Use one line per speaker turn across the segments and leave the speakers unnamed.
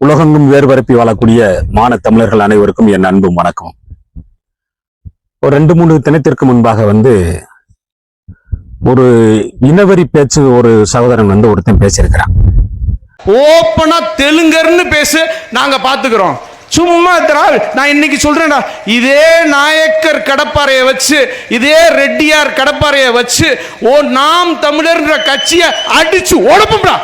உலகெங்கும் வேறுபரப்பி வாழக்கூடிய மான தமிழர்கள் அனைவருக்கும் என் அன்பும் வணக்கம். ஒரு 2-3 தினத்திற்கு முன்பாக ஒரு இனவெறி பேச்சு ஒரு சகோதரன் ஒருத்தன் பேசியிருக்கிறான்.
ஓப்பனா தெலுங்கர்னு பேசு, நாங்க பாத்துக்கிறோம். சும்மா நான் இன்னைக்கு சொல்றேன்டா, இதே நாயக்கர் கடப்பாறையை வச்சு, இதே ரெட்டியார் கடப்பாறையை வச்சு நாம் தமிழர்ன்ற கட்சியை அடிச்சு உடப்புடா.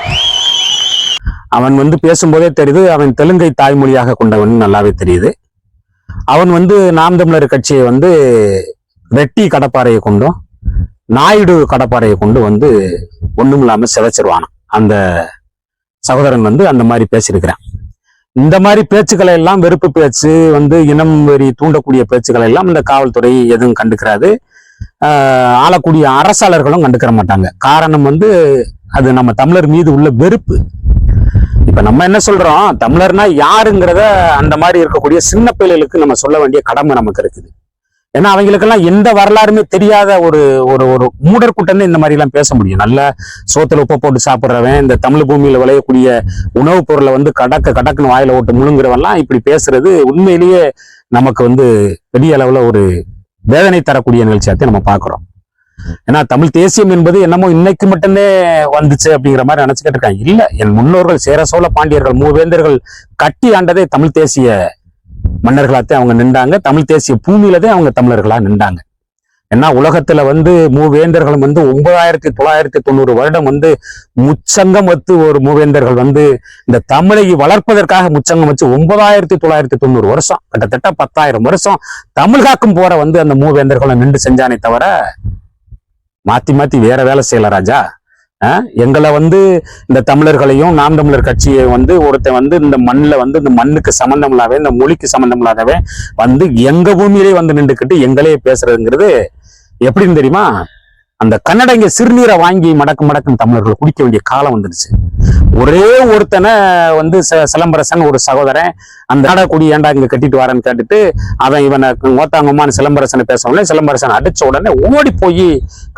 அவன் பேசும்போதே தெரியுது, அவன் தெலுங்கை தாய்மொழியாக கொண்டவன் நல்லாவே தெரியுது. அவன் நாம் தமிழர் கட்சியை ரெட்டி கடப்பாறையை கொண்டும் நாயுடு கடப்பாறையை கொண்டு ஒண்ணும் இல்லாம சிதைச்சிருவானான். அந்த சகோதரன் அந்த மாதிரி பேசியிருக்கிறான். இந்த மாதிரி பேச்சுக்களை எல்லாம், வெறுப்பு பேச்சு இனம் வெறி தூண்டக்கூடிய பேச்சுக்களை எல்லாம் இந்த காவல்துறை எதுவும் கண்டுக்கிறாது. ஆளக்கூடிய அரசாளர்களும் கண்டுக்கிற மாட்டாங்க. காரணம் அது நம்ம தமிழர் மீது உள்ள வெறுப்பு. இப்ப நம்ம என்ன சொல்றோம், தமிழர்னா யாருங்கிறத அந்த மாதிரி இருக்கக்கூடிய சின்ன பிள்ளைகளுக்கு நம்ம சொல்ல வேண்டிய கடமை நமக்கு இருக்குது. ஏன்னா அவங்களுக்கெல்லாம் எந்த வரலாறுமே தெரியாத ஒரு ஒரு ஒரு மூடர் கூட்டம் இந்த மாதிரி எல்லாம் பேச முடியும். நல்ல சோத்துல உப்பை போட்டு சாப்பிட்றவன், இந்த தமிழ் பூமியில விளையக்கூடிய உணவுப் பொருளை கடக்குன்னு வாயில ஓட்டு முழுங்குறவெல்லாம் இப்படி பேசுறது உண்மையிலேயே நமக்கு பெரிய அளவுல ஒரு வேதனை தரக்கூடிய நிகழ்ச்சியாத்தையும் நம்ம பாக்குறோம். ஏன்னா தமிழ் தேசியம் என்பது என்னமோ இன்னைக்கு மட்டுமே வந்துச்சு அப்படிங்கிற மாதிரி நினைச்சுக்கிட்டு இருக்காங்க. இல்ல, என் முன்னோர்கள் சேர சோழ பாண்டியர்கள் மூவேந்தர்கள் கட்டி ஆண்டதே தமிழ் தேசிய மன்னர்களாத்தான் அவங்க நின்றாங்க. தமிழ் தேசிய பூமியிலதான் அவங்க தமிழர்களா நின்றாங்க. ஏன்னா உலகத்துல மூவேந்தர்களும் 9990 வருடம் முச்சங்கம் வச்சு ஒரு மூவேந்தர்கள் இந்த தமிழை வளர்ப்பதற்காக முச்சங்கம் வச்சு 9990 வருஷம், கிட்டத்தட்ட 10,000 வருஷம் தமிழ் காக்கும் போற அந்த மூவேந்தர்களை நின்று செஞ்சானே தவிர மாத்தி வேற வேலை செய்யல ராஜா. எங்களை இந்த தமிழர்களையும் நாம் தமிழர் கட்சியை ஒருத்தன் இந்த மண்ணில் இந்த மண்ணுக்கு சம்பந்தம் இல்லாதவே, இந்த மொழிக்கு சம்பந்தம் இல்லாதவே எங்க பூமியிலே நின்றுக்கிட்டு எங்களே பேசுறதுங்கிறது எப்படின்னு தெரியுமா? அந்த கன்னடங்க சிறுநீரை வாங்கி மடக்குன்னு தமிழர்கள் குடிக்க வேண்டிய காலம் வந்துருச்சு. ஒரே ஒருத்தனை சிலம்பரசன் ஒரு சகோதரன் அந்த நாடகூடி ஏண்டா இங்க கட்டிட்டு வரேன்னு கேட்டுட்டு அவன் இவனை மோத்தாங்கம்மான்னு சிலம்பரசனை பேச உடனே சிலம்பரசன் அடிச்ச உடனே ஓடி போய்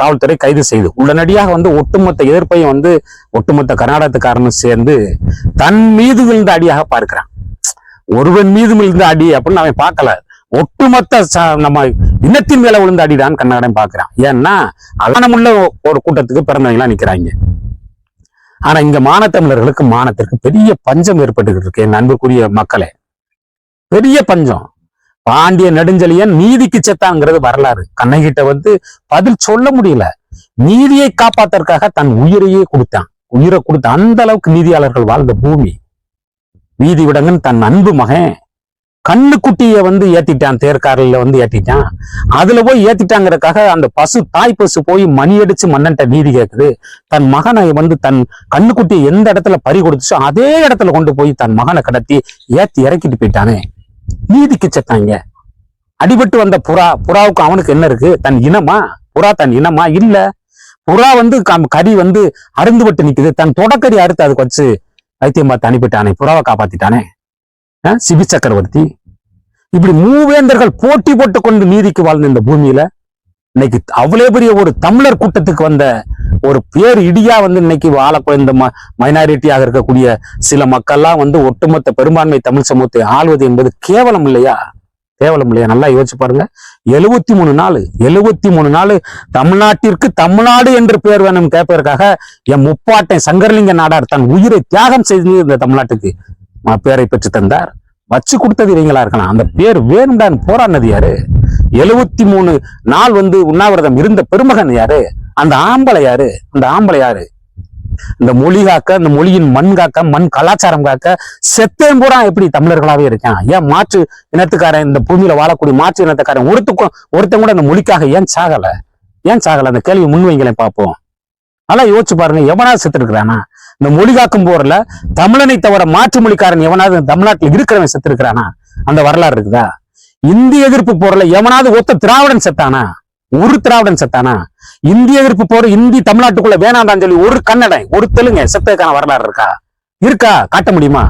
காவல்துறை கைது செய்து உடனடியாக ஒட்டுமொத்த எதிர்ப்பையும் ஒட்டுமொத்த கர்நாடகத்துக்காரனும் சேர்ந்து தன் மீது விழுந்த அடியாக பார்க்கிறான். ஒருவன் மீது விழுந்த அடி அப்படின்னு அவன் பார்க்கல, ஒட்டுமொத்த நம்ம இனத்தின் மேல விழுந்த அடிதான் கர்நாடகம் பாக்குறான். ஏன்னா அலனமுள்ள ஒரு கூட்டத்துக்கு பிறந்தவங்களா நிக்கிறாங்க. ஆனா இங்க மானத்தமிழர்களுக்கு மானத்திற்கு பெரிய பஞ்சம் ஏற்பட்டுக்கிட்டு இருக்கு. என் அன்புக்குரிய மக்களே, பெரிய பஞ்சம். பாண்டிய நெடுஞ்செழியன் நீதிக்கு செத்தாங்கிறது வரலாறு. கண்ணகிட்ட பதில் சொல்ல முடியல. நீதியை காப்பாத்துறதுக்காக தன் உயிரையே கொடுத்தான். உயிரை கொடுத்த அந்த அளவுக்கு நீதியாளர்கள் வாழ்ந்த பூமி. வீதி விடங்கன் தன் அன்பு மகன் கண்ணுக்குட்டிய ஏத்திட்டான், தேர்காரில ஏத்திட்டான். அதுல போய் ஏத்திட்டாங்கிறதுக்காக அந்த தாய் பசு போய் மணி அடிச்சு மன்னன்ட்ட நீதி கேட்குது. தன் மகனை தன் கண்ணுக்குட்டியை எந்த இடத்துல பறி கொடுத்துச்சோ அதே இடத்துல கொண்டு போய் தன் மகனை கடத்தி ஏத்தி இறக்கிட்டு போயிட்டானே. நீதிக்கு செத்தாங்க. அடிபட்டு வந்த புறாவுக்கு அவனுக்கு என்ன இருக்கு? தன் இனமா? புறா தன் இனமா? இல்ல, புறா கறி அருந்துபட்டு நிக்குது. தன் தொடக்கறி அறுத்து அதுக்கு வச்சு வைத்தியம் பார்த்து அனுப்பிட்டானே, புறாவை காப்பாத்திட்டானே சிபி சக்கரவர்த்தி. இப்படி மூவேந்தர்கள் போட்டி போட்டு கொண்டு நீதிக்கு வாழ்ந்த இந்த பூமியில இன்னைக்கு அவ்வளவு பெரிய ஒரு தமிழர் கூட்டத்துக்கு வந்த ஒரு பேர் இடியா இன்னைக்கு வாழக்கூடிய இந்த மைனாரிட்டியாக இருக்கக்கூடிய சில மக்கள்லாம் ஒட்டுமொத்த பெரும்பான்மை தமிழ் சமூகத்தை ஆள்வது என்பது கேவலம் இல்லையா? கேவலம் இல்லையா? நல்லா யோசிச்சு பாருங்க. 73 நாள் தமிழ்நாட்டிற்கு தமிழ்நாடு என்று பேர் வேணும் கேட்பதற்காக என் முப்பாட்டன் சங்கரலிங்க நாடார் தன் உயிரை தியாகம் செய்து இந்த தமிழ்நாட்டுக்கு பேரை பெற்று தந்தார். வச்சு கொடுத்தது இவங்களா இருக்கலாம். அந்த பேர் வேணும்டான்னு போராடினது யாரு? 73 நாள் உண்ணாவிரதம் இருந்த பெருமகன் யாரு? அந்த ஆம்பளை யாரு? அந்த ஆம்பளை யாரு? இந்த மொழி காக்க, இந்த மொழியின் மண் காக்க, மண் கலாச்சாரம் காக்க செத்தேன் பூரா எப்படி தமிழர்களாவே இருக்கான்? ஏன் மாற்று இனத்துக்காரன், இந்த பூமியில வாழக்கூடிய மாற்று இனத்துக்காரன் ஒருத்தன் கூட அந்த மொழிக்காக ஏன் சாகல? அந்த கேள்வி முன்வைங்களை பார்ப்போம். நல்லா யோசிச்சு பாருங்க. எவனாவது செத்து இருக்கிறானா? இந்த மொழி காக்கும் போறல தமிழனை தவிர மாற்று மொழிக்காரன் எவனாவது தமிழ்நாட்டில் இருக்கிறவன் செத்து இருக்கிறானா? அந்த வரலாறு இருக்குதா? இந்திய எதிர்ப்பு போறல எவனாவது ஒத்த திராவிடன் செத்தானா? ஒரு திராவிடன் செத்தானா? இந்திய எதிர்ப்பு போற இந்தி தமிழ்நாட்டுக்குள்ள வேணாண்டான்னு சொல்லி ஒரு கன்னடன், ஒரு தெலுங்கு செத்ததுக்கான வரலாறு இருக்கா? காட்ட முடியுமா?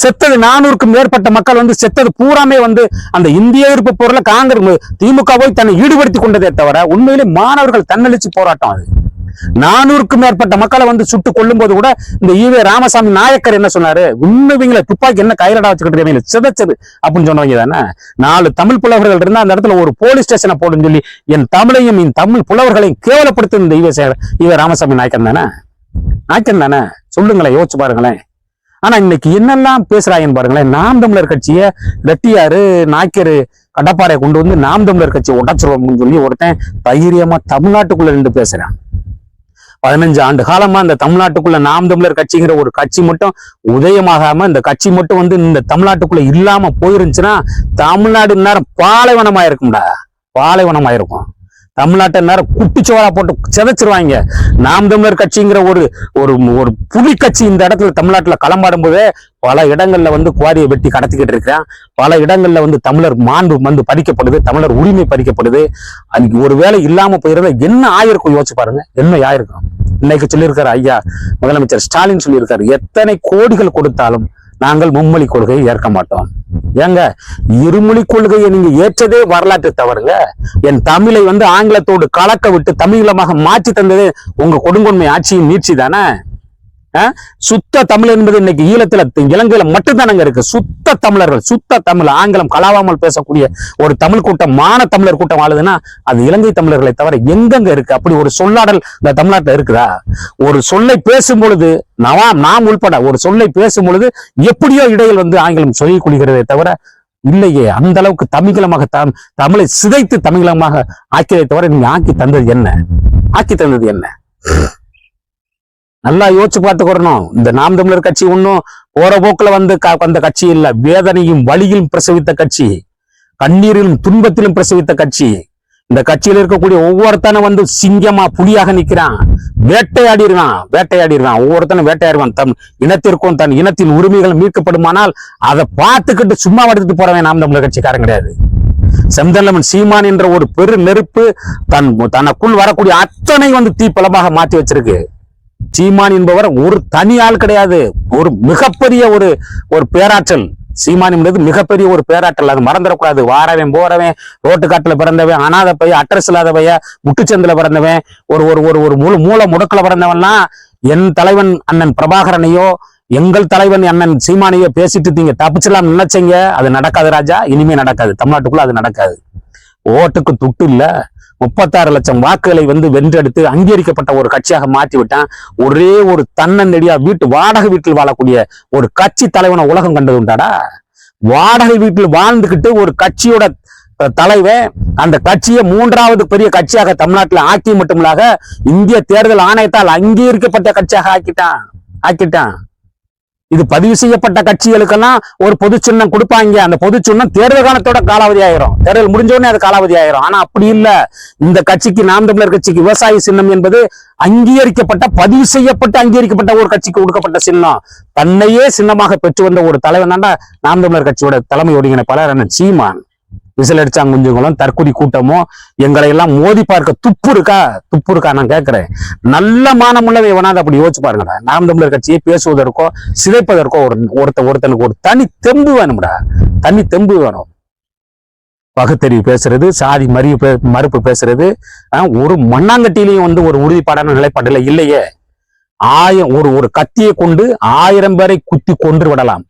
செத்தது 400க்கும் மேற்பட்ட மக்கள் செத்தது பூராமே அந்த இந்திய எதிர்ப்பு போறல காங்கிரஸ் திமுக போய் தன்னை ஈடுபடுத்தி கொண்டதே தவிர உண்மையிலே மாணவர்கள் தன்னெழுச்சி போராட்டம். அது 400க்கும் மேற்பட்ட மக்களை வந்து சுட்டு கொல்லும் போது கூட இந்த ஈவே ராமசாமி நாயக்கர் என்ன சொன்னாரு? உண்மைங்கள துப்பாக்கி என்ன கையிலடா வச்சுக்கிட்டு சிதைச்சது அப்படின்னு சொன்னவங்க தானே. 4 தமிழ் புலவர்கள் இருந்தா அந்த இடத்துல ஒரு போலீஸ் ஸ்டேஷனை போடுன்னு சொல்லி என் தமிழையும் என் தமிழ் புலவர்களையும் கேவலப்படுத்தி இந்த ஈவே ராமசாமி நாயக்கர் தானே. சொல்லுங்களேன், யோசிச்சு பாருங்களேன். ஆனா இன்னைக்கு என்னெல்லாம் பேசுறாங்கன்னு பாருங்களேன். நாம் தமிழர் கட்சியை ரெட்டியாரு நாய்க்கரு கடப்பாறையை கொண்டு வந்து நாம் தமிழர் கட்சியை உடைச்சிருவோம்னு சொல்லி ஒருத்தன் தைரியமா தமிழ்நாட்டுக்குள்ள நின்று பேசுறான். 15 ஆண்டு காலமா இந்த தமிழ்நாட்டுக்குள்ள நாம் தமிழர் கட்சிங்கிற ஒரு கட்சி மட்டும் உதயமாகாம இந்த கட்சி மட்டும் வந்து இந்த தமிழ்நாட்டுக்குள்ள இல்லாம போயிருந்துச்சுன்னா தமிழ்நாடு நேரம் பாலைவனமாயிருக்கும். தமிழ்நாட்டை நேரம் குட்டிச்சோரா போட்டு சிதைச்சிருவாங்க. நாம் தமிழர் கட்சிங்கிற ஒரு ஒரு புலி கட்சி இந்த இடத்துல தமிழ்நாட்டுல களம்பாடும் போதே பல இடங்கள்ல வந்து குவாரியை வெட்டி கடத்திக்கிட்டு இருக்கிறான். பல இடங்கள்ல வந்து தமிழர் மாண்பு வந்து பறிக்கப்படுது, தமிழர் உரிமை பறிக்கப்படுது. அன்னைக்கு ஒரு வேளை இல்லாம போயிருந்தா என்ன ஆயிருக்கும் யோசிச்சு பாருங்க. என்ன ஆயிருக்கும்? இன்னைக்கு சொல்லியிருக்காரு ஐயா முதலமைச்சர் ஸ்டாலின் சொல்லியிருக்காரு, எத்தனை கோடிகள் கொடுத்தாலும் நாங்கள் மும்மொழி கொள்கையை ஏற்க மாட்டோம். ஏங்க, இருமொழி கொள்கையை நீங்க ஏற்றதே வரலாற்று தவறுங்க. என் தமிழை வந்து ஆங்கிலத்தோடு கலக்க விட்டு தமிழமாக மாற்றி தந்ததே உங்க கொடுங்கொன்மை ஆட்சியின் நீட்சி தானே. சுத்த தமிழ் என்பது இன்னைக்கு ஈழத்துல இலங்கையில மட்டும்தானங்க இருக்கு. சுத்த தமிழர்கள், சுத்த தமிழ், ஆங்கிலம் கலாவாமல் பேசக்கூடிய ஒரு தமிழ் கூட்டம், தமிழர் கூட்டம் ஆளுதுன்னா அது இலங்கை தமிழர்களை தவிர எங்கெங்க இருக்கு? அப்படி ஒரு சொல்லாடல் இந்த தமிழ்நாட்டுல இருக்குதா? ஒரு சொல்லை பேசும் பொழுது நாம் உள்பட ஒரு சொல்லை பேசும் பொழுது எப்படியோ இடையில் வந்து ஆங்கிலம் சொல்லிக் கொள்கிறதே தவிர இல்லையே. அந்த அளவுக்கு தமிழமாக தமிழை சிதைத்து தமிழமாக ஆக்கியதை தவிர நீங்க ஆக்கி தந்தது என்ன? நல்லா யோசிச்சு பார்த்துக்கிறணும். இந்த நாம் தமிழர் கட்சி ஒன்னும் போற போக்குல வந்து வந்த கட்சி இல்ல. வேதனையும் வலியிலும் பிரசவித்த கட்சி, கண்ணீரிலும் துன்பத்திலும் பிரசவித்த கட்சி. இந்த கட்சியில இருக்கக்கூடிய ஒவ்வொருத்தனும் வந்து சிங்கமா புலியாக நிக்கிறான். வேட்டையாடிடுவான். ஒவ்வொருத்தனும் வேட்டையாடுவான். தன் இனத்திற்கும் தன் இனத்தின் உரிமைகள் மீட்கப்படுமானால் அதை பார்த்துக்கிட்டு சும்மா எடுத்துட்டு போறவன் நாம் தமிழர் கட்சிக்காரன் கிடையாது. செந்தமிழன் சீமான் என்ற ஒரு பெரு நெருப்பு தனக்குள் வரக்கூடிய அத்தனை வந்து தீப்பலமாக மாற்றி வச்சிருக்கு. சீமான் என்பவர் ஒரு தனி ஆள் கிடையாது, ஒரு மிகப்பெரிய ஒரு பேராற்றல். சீமான் என்பது மிகப்பெரிய ஒரு பேராற்றல், அது மறந்துடக்கூடாது. வாரவன் போறவன், ரோட்டு காட்டுல பிறந்தவன், அனாத பைய, அட்ரஸ் இல்லாத பைய, முட்டுச்சந்தில பிறந்தவன், ஒரு மூல முடக்குல பிறந்தவன்லாம் என் தலைவன் அண்ணன் பிரபாகரனையோ எங்கள் தலைவன் அண்ணன் சீமானையோ பேசிட்டு நீங்க தப்பிச்சலாம் நினைச்சீங்க. அது நடக்காது ராஜா, இனிமே நடக்காது. தமிழ்நாட்டுக்குள்ள அது நடக்காது. ஓட்டுக்கு துட்டு இல்ல, 36 லட்சம் வாக்குகளை வந்து வென்றெடுத்து அங்கீகரிக்கப்பட்ட ஒரு கட்சியாக மாற்றி விட்டான். ஒரே ஒரு தன்னந்தடியா வாடகை வீட்டில் வாழக்கூடிய ஒரு கட்சி தலைவனை உலகம் கண்டது உண்டாடா? வாடகை வீட்டில் வாழ்ந்துகிட்டு ஒரு கட்சியோட தலைவன் அந்த கட்சியை 3வது பெரிய கட்சியாக தமிழ்நாட்டில் ஆக்கி மட்டுமில்லாக இந்திய தேர்தல் ஆணையத்தால் அங்கீகரிக்கப்பட்ட கட்சியாக ஆக்கிட்டான். இது பதிவு செய்யப்பட்ட கட்சிகளுக்கெல்லாம் ஒரு பொது சின்னம் கொடுப்பாங்க. அந்த பொது சின்னம் தேர்தல் காலத்தோட காலாவதி ஆயிரும். தேர்தல் முடிஞ்ச உடனே அது காலாவதி ஆயிரும். ஆனா அப்படி இல்ல. இந்த கட்சிக்கு, நாம் தமிழர் கட்சிக்கு விவசாய சின்னம் என்பது பதிவு செய்யப்பட்ட அங்கீகரிக்கப்பட்ட ஒரு கட்சிக்கு கொடுக்கப்பட்ட சின்னம். தன்னையே சின்னமாக பெற்று வந்த ஒரு தலைவன் தாண்டா நாம் தமிழர் கட்சியோட தலைமை ஒருங்கிணைப்பாளர் சீமான். விசில் அடிச்சாங்குஞ்சுங்களும் தற்கொலை கூட்டமும் எங்களை எல்லாம் மோதி பார்க்க துப்பு இருக்கா? நான் கேட்கிறேன். நல்ல மானமுள்ளவை வேணாது அப்படி யோசிச்சு பாருங்கடா. நாம் தமிழர் கட்சியை பேசுவதற்கோ சிதைப்பதற்கோ ஒருத்தனுக்கு ஒரு தனி தெம்பு வேணும். பகுத்தறிவு பேசுறது, சாதி மறுப்பு பேசுறது, ஒரு மண்ணாங்கட்டிலையும் வந்து ஒரு உறுதிப்பாடான நிலைப்பாடுல இல்லையே. ஒரு கத்தியை கொண்டு 1000 பேரை குத்தி கொன்று விடலாம்.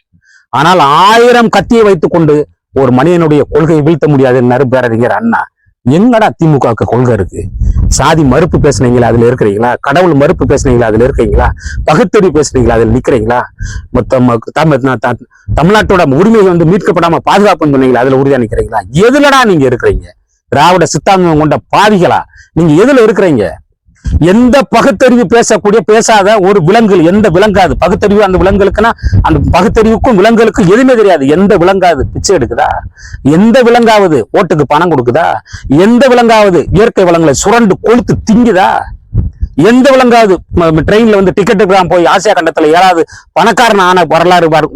ஆனால் 1000 கத்தியை வைத்துக் கொண்டு ஒரு மனிதனுடைய கொள்கையை வீழ்த்த முடியாதுன்னு பேரறிஞர் அண்ணா. எங்கடா திமுக கொள்கை இருக்கு? சாதி மறுப்பு பேசுனீங்களா, அதுல இருக்கிறீங்களா? கடவுள் மறுப்பு பேசுனீங்களா, அதுல இருக்கிறீங்களா? பகுத்தறிவு பேசுனீங்களா, அதுல நிக்கிறீங்களா? தமிழ்நாட்டோட உரிமைகள் வந்து மீட்கப்படாம பாதுகாப்புன்னு சொன்னீங்களா, அதுல உறுதியா நிக்கிறீங்களா? எதுலடா நீங்க இருக்கிறீங்க? திராவிட சித்தாந்தம் கொண்ட பாவிகளா நீங்க எதுல இருக்கிறீங்க? எந்த பகுத்தறிவு பேசாத ஒரு விலங்கு எந்த விலங்காது? பகுத்தறிவு அந்த விலங்குகளுக்குன்னா அந்த பகுத்தறிவுக்கும் விலங்குகளுக்கும் எதுவுமே தெரியாது. எந்த விலங்காவது பிச்சை எடுக்குதா? எந்த விலங்காவது ஓட்டுக்கு பணம் கொடுக்குதா? எந்த விலங்காவது இயற்கை வளங்களை சுரண்டு கொளுத்து திங்குதா? எந்த விலங்காவது ட்ரெயின்ல வந்து டிக்கெட் எடுக்கலாம் போய் ஆசியா கண்டத்துல ஏதாவது பணக்காரன் ஆன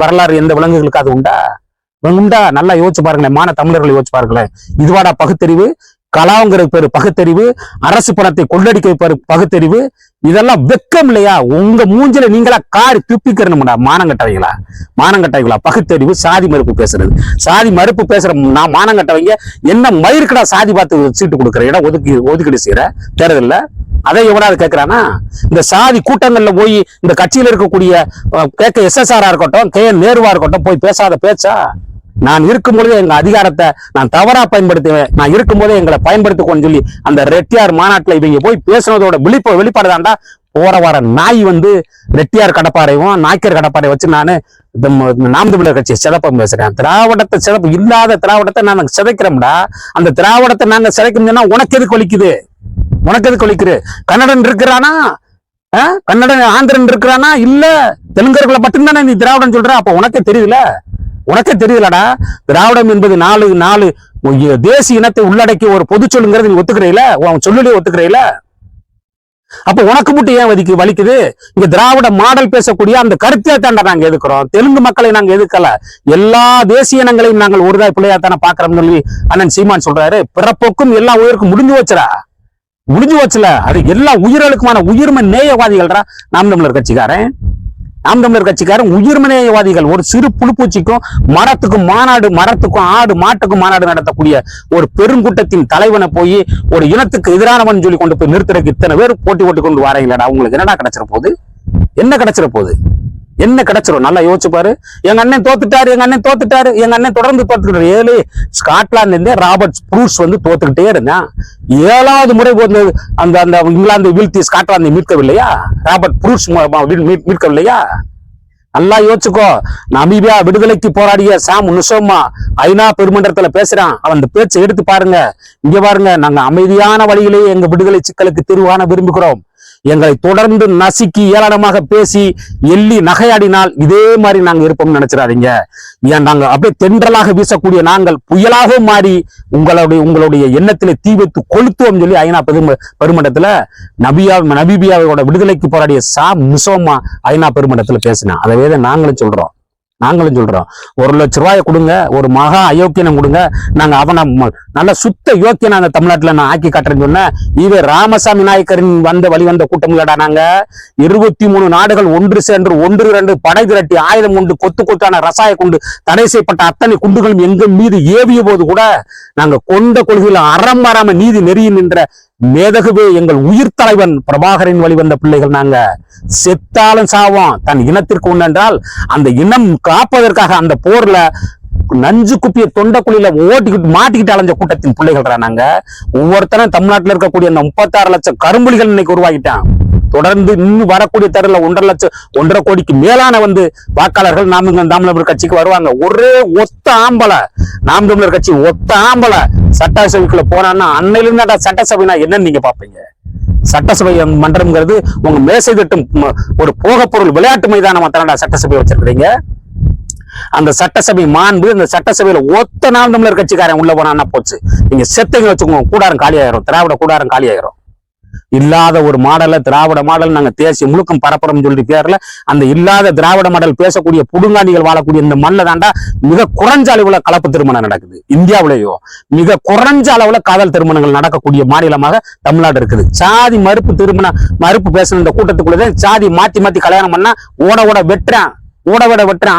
வரலாறு எந்த விலங்குகளுக்கு அது உண்டா? நல்லா யோசிச்சு பாருங்களேன். தமிழர்களை யோசிச்சு பாருங்களேன். இதுவாடா பகுத்தறிவு? கலாங்கிற பேரு பகுத்தறிவு, அரசு பணத்தை கொள்ளடிக்க பேரு பகுத்தறிவு. இதெல்லாம் வெக்கம் இல்லையா? உங்க மூஞ்சில நீங்களா காரி துப்பிக்கிறணும்டா. மானங்கட்டவைகளா பகுத்தறிவு சாதி மறுப்பு பேசுறது. சாதி மறுப்பு பேசுற நான் மானங்கட்டவங்க என்ன மயிருக்கடா சாதி பார்த்து சீட்டு கொடுக்குற இடம் ஒதுக்கீடு செய்யற தேர்தல்ல? அதை எவனாவது கேட்கிறானா? இந்த சாதி கூட்டங்கள்ல போய் இந்த கட்சியில இருக்கக்கூடிய SSR இருக்கட்டும், KN நேருவா இருக்கட்டும் போய் பேசாத பேச்சா? நான் இருக்கும்போதே எங்க அதிகாரத்தை நான் தவறா பயன்படுத்துவேன், நான் இருக்கும்போதே எங்களை பயன்படுத்திக்கோன்னு சொல்லி அந்த ரெட்டியார் மாநாட்டுல இவங்க போய் பேசுனதோட வெளிப்பாடுதான்டா. போற வார நாய் ரெட்டியார் கடப்பாறையும் நாய்க்கர் கடப்பாறை வச்சு நானு நாம் தமிழர் கட்சியை சிதப்பம் பேசுறேன். திராவிடத்தை சிதப்பு இல்லாத திராவிடத்தை நான் சிதைக்கிறோம்டா. அந்த திராவிடத்தை நாங்க சிதைக்கணும்னா உனக்கு எதுக்கு வலிக்குது? கன்னடன் இருக்கிறானா? கன்னடன் ஆந்திரன் இருக்கிறானா? இல்ல தெலுங்கர்களை மட்டும்தானே நீ திராவிடம் சொல்ற. அப்ப உனக்கே தெரியலடா. திராவிடம் என்பது நாலு தேசிய இனத்தை உள்ளடக்கி ஒரு பொது சொல்லுங்கிறது நீ ஒத்துக்கிறீல, உன் சொல்லுலயே ஒத்துக்கிறீல. அப்ப உனக்கு மட்டும் ஏன் வலிக்குது? இங்க திராவிட மாடல் பேசக்கூடிய அந்த கருத்தை தாண்டா நாங்க எதுக்குறோம். தெலுங்கு மக்களை நாங்க எதுக்கல, எல்லா தேசிய இனங்களையும் நாங்கள் ஒருதாய் பிள்ளையாத்தான பாக்குறோம்னு சொல்லி அண்ணன் சீமான் சொல்றாரு. பிறப்போக்கும் எல்லா உயிருக்கும் முடிஞ்சு வச்சுல. அது எல்லா உயிர்களுக்குமான உயிர்ம நேயவாதிகள்ரா நாம் தமிழர் கட்சிக்காரன் உயிர்ம நேயவாதிகள். ஒரு சிறு புழுப்பூச்சிக்கும் மரத்துக்கும் ஆடு மாட்டுக்கும் மாநாடு நடத்தக்கூடிய ஒரு பெருங்கூட்டத்தின் தலைவனை போய் ஒரு இனத்துக்கு எதிரானவன் சொல்லி கொண்டு போய் நிறுத்துறதுக்கு இத்தனை பேர் போட்டி கொண்டு வாரீங்களா? உங்களுக்கு என்னடா கிடைச்சிட போகுது? என்ன கிடைச்சிரும்? நல்லா யோசிச்சு பாரு. எங்க அண்ணன் தோத்துட்டாரு, எங்க அண்ணன் தொடர்ந்து தோத்துக்கிட்டாரு. ஸ்காட்லாந்து இருந்தே ராபர்ட் ப்ரூஸ் தோத்துக்கிட்டே இருந்தான். 7வது முறை அந்த இங்கிலாந்து வீழ்த்தி ஸ்காட்லாந்தை மீட்கவில்லையா? Robert Bruce மீட்கவில்லையா? நல்லா யோசிச்சுக்கோ. நமீபியா விடுதலைக்கு போராடிய சாம் நுசோமா ஐநா பெருமன்றத்துல பேசுறான். அவன் அந்த பேச்சை எடுத்து பாருங்க. இங்க பாருங்க, நாங்க அமைதியான வழியிலேயே எங்க விடுதலை சிக்கலுக்கு தீர்வு காண விரும்புகிறோம். எங்களை தொடர்ந்து நசுக்கி ஏளனமாக பேசி எள்ளி நகையாடினால் இதே மாதிரி நாங்க இருப்போம்னு நினைச்சிடாதீங்க. ஏன் நாங்க அப்படியே தென்றலாக வீசக்கூடிய நாங்கள் புயலாக மாறி உங்களுடைய எண்ணத்திலே தீ வைத்து கொளுத்துவோம் சொல்லி ஐநா பெருமண்டத்துல நமீபியாவோட விடுதலைக்கு போராடிய சாம் நுசோமா ஐநா பெருமண்டத்துல பேசினான். அதவே நாங்களும் சொல்றோம். 1 லட்சம் ரூபாயை கொடுங்க, ஒரு மகா அயோக்கியனை கொடுங்க, நாங்க அவனை நல்ல சுத்த யோக்கியனை அந்த தமிழ்நாட்டுல நான் ஆக்கி காட்டுறேன்னு சொன்னேன். இவ ராமசாமி நாயக்கரின் வந்த கூட்டம் இல்லடா. நாங்க 23 நாடுகள் ஒன்று சென்று 1-2 படை திரட்டி ஆயுதம் கொண்டு கொத்தான ரசாய கொண்டு தடை செய்யப்பட்ட அத்தனை குண்டுகளும் எங்க மீது ஏவிய போது கூட நாங்க கொண்ட கொள்கையில அறமாறாம நீதி நெறிய நின்ற மேதகுவே எங்கள் உயிர் தலைவன் பிரபாகரின் வழிவந்த பிள்ளைகள். நாங்க செத்தாலும் சாவோம் தன் இனத்திற்கு ஒன்றென்றால் அந்த இனம் காப்பதற்காக அந்த போர்ல நஞ்சு குப்பிய தொண்டக்குழியில மாட்டிக்கிட்டு அலைஞ்ச கூட்டத்தின் பிள்ளைகள் நாங்க. ஒவ்வொருத்தரும் தமிழ்நாட்டில் இருக்கக்கூடிய அந்த 36 லட்சம் கரும்புலிகள் இன்னைக்கு உருவாக்கிட்டான். தொடர்ந்து இன்னும் வரக்கூடிய தேர்தல 1.5 கோடிக்கு மேலான வாக்காளர்கள் நாம் தமிழர் கட்சிக்கு வருவாங்க. ஒரே ஒத்த ஆம்பளை நாம் தமிழர் கட்சி ஒத்த ஆம்பளை சட்டசபைக்குள்ள போனான்னா அன்னையிலிருந்தா சட்டசபைனா என்னன்னு நீங்க பாப்பீங்க. சட்டசபை மன்றம்ங்கிறது உங்க மேசை தட்டும் ஒரு போக பொருள் விளையாட்டு மைதானமா தானடா சட்டசபை வச்சிருக்கிறீங்க. அந்த சட்டசபை மாண்பு, அந்த சட்டசபையில ஒத்த நாம் தமிழர் கட்சிக்காரன் உள்ள போனா போச்சு. நீங்க செத்தைங்க வச்சுக்கோங்க, கூடாரம் காலியாயிரும், திராவிட கூடாரம் காலியாயிரும். இல்லாத ஒரு மாடல திராவிட மாடல் நாங்க தேசிய முழுக்கம் பரப்புறோம் சொல்லி பேர்ல அந்த இல்லாத திராவிட மாடல் பேசக்கூடிய புடுங்காண்டிகள் வாழக்கூடிய இந்த மண்ணில தாண்டா மிக குறைஞ்ச அளவுல கலப்பு திருமணம் நடக்குது. இந்தியாவிலேயோ மிக குறைஞ்ச அளவுல காதல் திருமணங்கள் நடக்கக்கூடிய மாநிலமாக தமிழ்நாடு இருக்குது. சாதி மறுப்பு பேசுற இந்த கூட்டத்துக்குள்ளதான் சாதி மாத்தி கல்யாணம் பண்ணா ஓட வெட்டுறேன்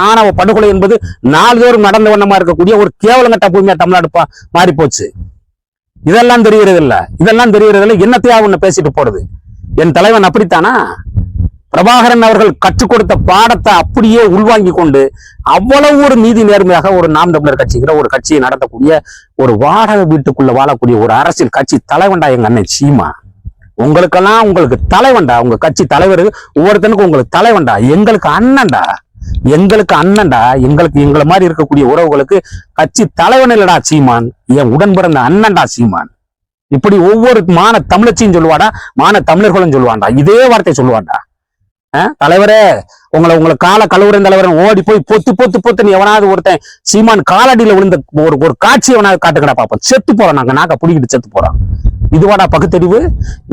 ஆணவ படுகொலை என்பது நாள்தோறும் நடந்த வண்ணமா இருக்கக்கூடிய ஒரு கேவலங்கட்ட பூமியா தமிழ்நாடு மாறி போச்சு. இதெல்லாம் தெரியறது இல்ல. என்னத்தையா ஒண்ணு பேசிட்டு போறது? என் தலைவன் அப்படித்தானா? பிரபாகரன் அவர்கள் கற்றுக் கொடுத்த பாடத்தை அப்படியே உள்வாங்கி கொண்டு அவ்வளவு ஒரு நீதி நேர்மையாக ஒரு நாம் தமிழர் கட்சிங்கிற ஒரு கட்சியை நடத்தக்கூடிய ஒரு வாடகை வீட்டுக்குள்ள வாழக்கூடிய ஒரு அரசியல் கட்சி தலைவன்டா எங்க அண்ணன் சீமா. உங்களுக்கு தலைவன்டா, உங்க கட்சி தலைவர் ஒவ்வொருத்தனுக்கும் உங்களுக்கு தலைவன்டா. எங்களுக்கு அண்ணன்டா. எங்களை மாதிரி இருக்கக்கூடிய உறவுகளுக்கு கட்சி தலைவன் இல்லடா சீமான், என் உடன் பிறந்த அண்ணன்டா சீமான். இப்படி ஒவ்வொரு மான தமிழச்சியும் சொல்லுவாடா, மான தமிழர்களும் சொல்லுவான்டா, இதே வார்த்தை சொல்லுவான்டா. தலைவரே உங்களை கால கழுவுற தலைவர் ஓடி போய் பொத்து எவனாவது ஒருத்தன் சீமான் காலடியில விழுந்த ஒரு காட்சி எவனாவது காட்டுக்கடா பாப்போம். செத்து போறோம், நாங்க நாக்க புடிக்கிட்டு செத்து போறோம். இதுவாடா பகுத்தறிவு?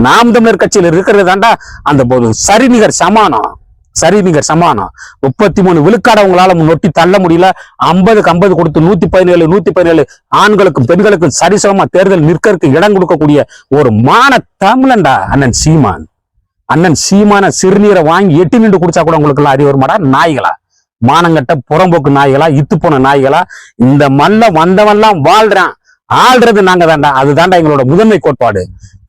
நாம் தமிழர் கட்சியில் இருக்கிறது தாண்டா அந்த சரிநிகர் சமானம். 33 விழுக்காடு அவங்களால நொட்டி தள்ள முடியல. 50க்கு 50 கொடுத்து 117 ஆண்களுக்கும் பெண்களுக்கும் சரிசமமா தேர்தல் நிற்கிறதுக்கு இடம் கொடுக்கக்கூடிய ஒரு மான தமிழன்டா அண்ணன் சீமான். அண்ணன் சீமான சிறுநீரை வாங்கி எட்டி நின்று குடிச்சா கூட உங்களுக்கு எல்லாம் அறிவு வருமாடா? நாய்களா, மானங்கட்ட புறம்போக்கு நாய்களா, இத்து போன நாய்களா? இந்த மல்ல வந்தவன்லாம் வாழ்றான், ஆள்றது நாங்க தாண்டா. அதுதாண்டா எங்களோட முதன்மை கோட்பாடு.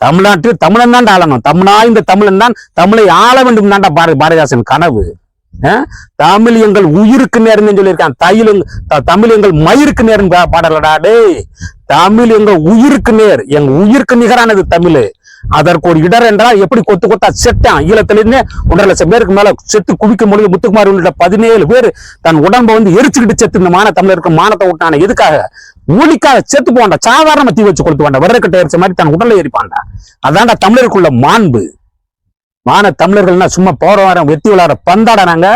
தமிழ்நாட்டில் தமிழன் தாண்டா ஆளணும், தமிழாய்ந்த தமிழன் தான் தமிழை ஆள வேண்டும் தாண்டா பாரதிதாசன் கனவு. தமிழ் எங்கள் உயிருக்கு நேர்ந்து சொல்லியிருக்கான். தமிழ் எங்கள் மயிருக்கு நேர்ந்து பாடலடா டேய். தமிழ் எங்கள் உயிருக்கு நேர், எங்க உயிருக்கு நிகரானது தமிழ். அதற்கு ஒரு இடர் என்றால் எப்படி கொத்து கொத்தா செட்டான். ஈழத்திலிருந்து 1.5 லட்சம் பேருக்கு மேல செத்து குவிக்கும் பொழுது முத்துக்குமார் உள்ளிட்ட 17 பேர் தன் உடம்பை வந்து எரிச்சுக்கிட்டு செத்து இந்த தமிழருக்கு மானத்தை விட்டான. எதுக்காக? ஊழிக்காக செத்து போவான்டா, சாதாரண தீ வச்சு கொளுத்துவாண்டா, விறகுக்கட்டை எரிச்ச மாதிரி தன் உடலை எரிப்பான்டா. அதான்டா தமிழருக்குள்ள மாண்பு. தமிழர்கள்னா சும்மா போற வாரம் வெத்தி விளையாட பந்தாடா. நாங்க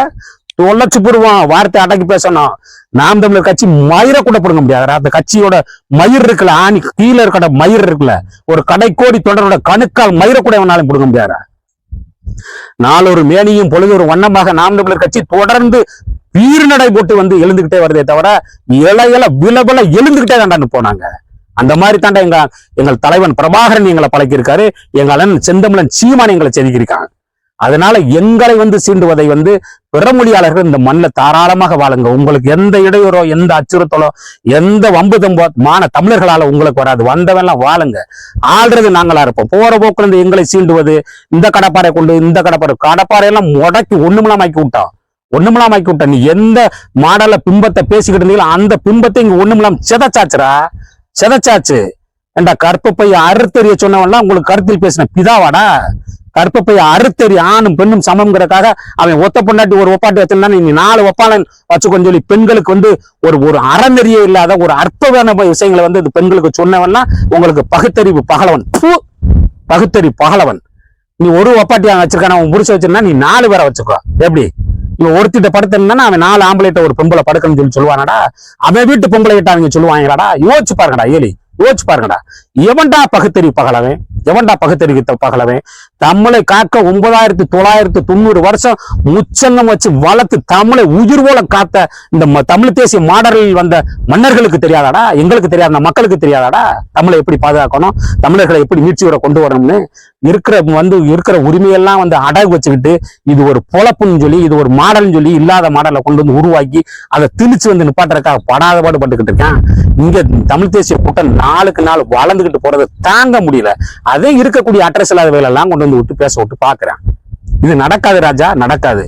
தொலைச்சு போடுவோம், வார்த்தை அடக்கி பேசணும். நாம் தமிழர் கட்சி மயிரை கூட பிடுங்க முடியாது. அந்த கட்சியோட மயிர் இருக்குல்ல, ஆணி கீழே இருக்கிற மயிர் இருக்குல்ல, ஒரு கடைக்கோடி தொடரோட கணுக்கால் மயிரை கூட எவனாலும் பிடுங்க முடியாதா? நாளொரு மேனியும் பொழுதொரு வண்ணமாக நாம் தமிழர் கட்சி தொடர்ந்து வீறுநடை போட்டு வந்து எழுந்துகிட்டே வருதே தவிர இலையில விலபல எழுந்துகிட்டே தாண்டான்னு போனாங்க. அந்த மாதிரி தாண்டா எங்கள் தலைவன் பிரபாகரன் எங்களை பழக்கியிருக்காரு, எங்கள் அண்ணன் செந்தமிழன் சீமான் எங்களை செதுக்கியிருக்காங்க. அதனால எங்களை வந்து சீண்டுவதை வந்து பிறமொழியாளர்கள் இந்த மண்ணில் தாராளமாக வாழுங்க. உங்களுக்கு எந்த இடையூறோ, எந்த அச்சுறுத்தலோ, எந்த வம்பு தம்போ தமிழர்களால உங்களுக்கு வராது. வந்தவெல்லாம் வாழுங்க, ஆள்றது நாங்களா இருப்போம். போற போக்குல இருந்து எங்களை சீண்டுவது, இந்த கடப்பாறை கொண்டு இந்த கடப்பாறையெல்லாம் முடக்கி ஒண்ணுமில்லாமக்கி விட்டா. நீ எந்த மாடல பிம்பத்தை பேசிக்கிட்டு இருந்தீங்களோ அந்த பிம்பத்தை இங்க ஒண்ணுமில்லாம செதச்சாச்சு. ஏண்டா கற்பப்பைய அறுத்தறிய சொன்னவன்லாம் உங்களுக்கு கருத்தில் பேசின பிதாவாடா? கற்பப்பைய அறுத்தறி ஆணும் பெண்ணும் சமம்ங்கிறதுக்காக அவன் ஒத்த பொண்டாட்டி ஒரு ஒப்பாட்டி வச்சிருந்தா நீ 4 ஒப்பாளன் வச்சுக்கொண்டு சொல்லி பெண்களுக்கு வந்து ஒரு அறநெறியே இல்லாத ஒரு அற்பமான விஷயங்களை வந்து பெண்களுக்கு சொன்னவன்னா உங்களுக்கு பகுத்தறிவு பகலவன். பகுத்தறிவு பகலவன். நீ ஒரு ஒப்பாட்டியா வச்சிருக்கான அவன் முடிச்சு வச்சிருந்தா நீ 4 பேரை வச்சுக்கோ. எப்படி? இவன் ஒருத்திட்ட படுத்திருந்தானா அவன் 4 ஆம்பளைட்ட ஒரு பொம்பளை படுக்கணும்னு சொல்லுவானடா? அவன் வீட்டு பொம்பளை கிட்ட அவங்க சொல்லுவாங்களாடா? யோசிச்சு பாருங்கடா. எவன்டா பகுத்தறிவு பகலவன்? எவன்டா பகுத்தறிவித்த பகலவன்? தமிழை காக்க 9990 வருஷம் முச்சங்கம் வச்சு வளர்த்து தமிழை உயிர் போல காத்த இந்த தமிழ் தேசிய மாடலில் வந்த மன்னர்களுக்கு தெரியாதாடா? எங்களுக்கு தெரியாத மக்களுக்கு தெரியாதாடா? தமிழை எப்படி பாதுகாக்கணும், தமிழர்களை எப்படி மீட்சி வர கொண்டு வரணும்னு இருக்கிற உரிமையெல்லாம் வந்து அடகு வச்சுக்கிட்டு இது ஒரு பொழப்புன்னு சொல்லி, இது ஒரு மாடல்னு சொல்லி இல்லாத மாடலை கொண்டு வந்து உருவாக்கி அதை திணிச்சு வந்து நிப்பாட்டுறதுக்காக படாத பாடுபட்டுக்கிட்டு இருக்கான். இங்க தமிழ் தேசிய கூட்டம் நாளுக்கு நாள் வளர்ந்துகிட்டு போறதை தாங்க முடியல. அதே இருக்கக்கூடிய அட்ரஸ் இல்லாத வேலையெல்லாம் கொண்டு வந்து விட்டு பேச விட்டு பாக்குறேன். இது நடக்காது ராஜா, நடக்காது.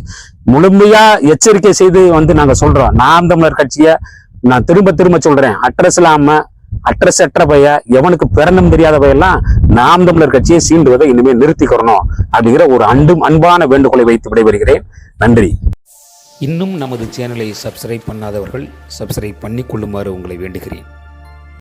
முழுமையா எச்சரிக்கை செய்து வந்து நாங்க சொல்றோம். நாம் தமிழர் கட்சிய நான் திரும்ப சொல்றேன், அட்ரஸ் அற்ற பைய, எவனுக்கு பிறந்தும் தெரியாத பையெல்லாம் நாம் தமிழர் கட்சியை சீண்டுவதை இனிமேல் நிறுத்திக்கிறணும் அப்படிங்கிற ஒரு அன்பான வேண்டுகோளை வைத்து விடைபெறுகிறேன். நன்றி.
இன்னும் நமது சேனலை சப்ஸ்கிரைப் பண்ணாதவர்கள் சப்ஸ்கிரைப் பண்ணிக்கொள்ளுமாறு உங்களை வேண்டுகிறேன்.